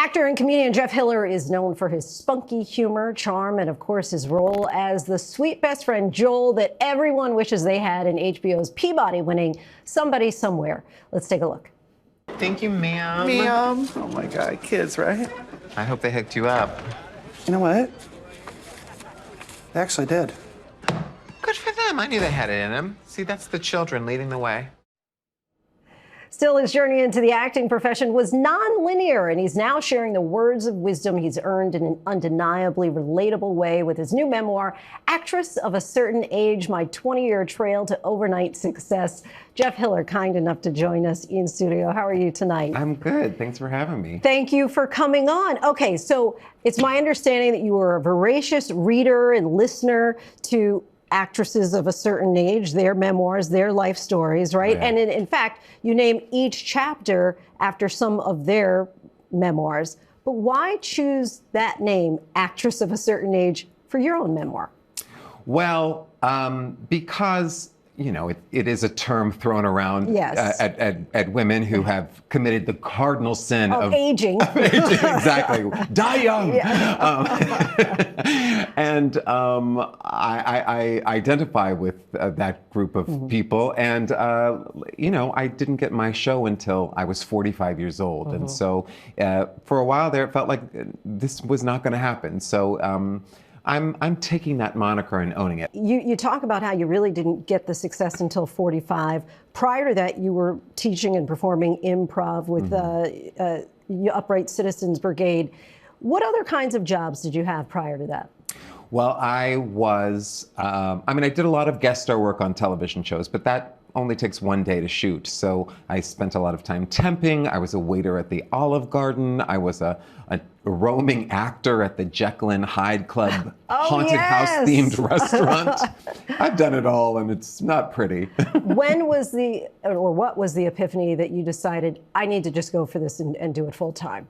Actor and comedian Jeff Hiller is known for his spunky humor, charm, and of course his role as the sweet best friend Joel that everyone wishes they had in HBO's Peabody-winning Somebody Somewhere. Let's take a look. Thank you, ma'am. Ma'am. Oh my God, kids, right? I hope they hooked you up. You know what? They actually did. Good for them. I knew they had it in them. See, that's the children leading the way. Still, his journey into the acting profession was non-linear, and he's now sharing the words of wisdom he's earned in an undeniably relatable way with his new memoir, Actress of a Certain Age, My 20-Year Trail to Overnight Success. Jeff Hiller, kind enough to join us in studio. How are you tonight? I'm good. Thanks for having me. Thank you for coming on. Okay, so it's my understanding that you were a voracious reader and listener to actresses of a certain age, their memoirs, their life stories, right? Yeah. And in fact, you name each chapter after some of their memoirs. But why choose that name, Actress of a Certain Age, for your own memoir? Well, because, you know, it is a term thrown around at women who have committed the cardinal sin of aging. Of aging, exactly. Die young. Yeah. I identify with that group of people. And, you know, I didn't get my show until I was 45 years old. And so for a while there, it felt like this was not going to happen. So I'm taking that moniker and owning it. You talk about how you really didn't get the success until 45. Prior to that, you were teaching and performing improv with Upright Citizens Brigade. What other kinds of jobs did you have prior to that? Well, I was, I did a lot of guest star work on television shows, but that only takes one day to shoot. So I spent a lot of time temping. I was a waiter at the Olive Garden. I was a roaming actor at the Jekyll and Hyde Club haunted house themed restaurant. I've done it all, and it's not pretty. When was what was the epiphany that you decided, I need to just go for this and do it full time?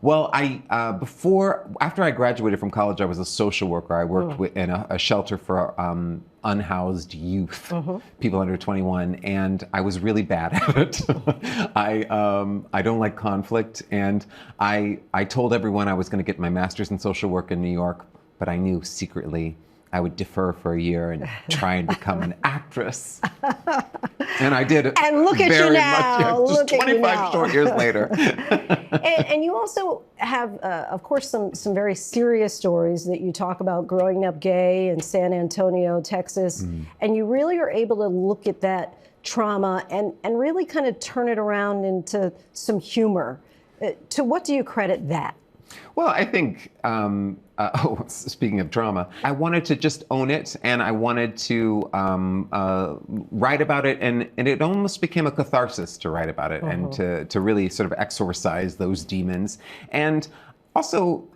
Well, after I graduated from college, I was a social worker. I worked in a shelter for unhoused youth, people under 21, and I was really bad at it. I don't like conflict, and I told everyone I was going to get my master's in social work in New York, but I knew secretly I would defer for a year and try and become an actress. And I did it. And look at you now. Just 25 short years later. And you also have, of course, some very serious stories that you talk about growing up gay in San Antonio, Texas. And you really are able to look at that trauma and really kind of turn it around into some humor. To what do you credit that? Well, I think, speaking of trauma, I wanted to just own it, and I wanted to write about it, and it almost became a catharsis to write about it and to really sort of exorcise those demons. And also,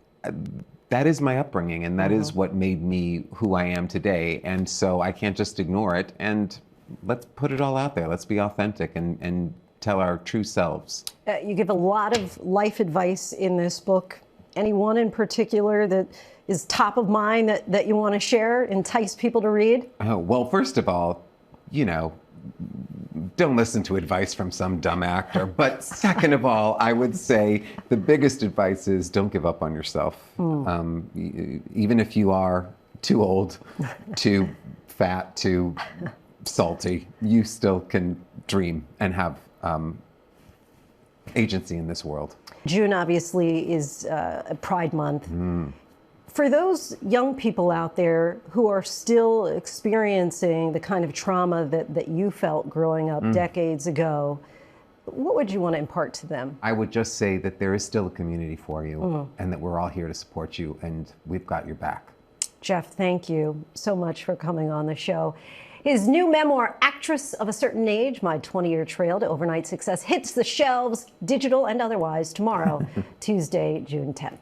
that is my upbringing, and that is what made me who I am today. And so I can't just ignore it, and let's put it all out there. Let's be authentic and tell our true selves. You give a lot of life advice in this book. Anyone in particular that is top of mind that you want to share, entice people to read? Oh, well, first of all, you know, don't listen to advice from some dumb actor. But second of all, I would say the biggest advice is don't give up on yourself. Even if you are too old, too fat, too salty, you still can dream and have agency in this world. June obviously is Pride Month. For those young people out there who are still experiencing the kind of trauma that you felt growing up decades ago, what would you want to impart to them? I would just say that there is still a community for you and that we're all here to support you, and we've got your back. Jeff, thank you so much for coming on the show. His new memoir, Actress of a Certain Age, My 20-Year Trail to Overnight Success, hits the shelves, digital and otherwise, tomorrow, Tuesday, June 10th.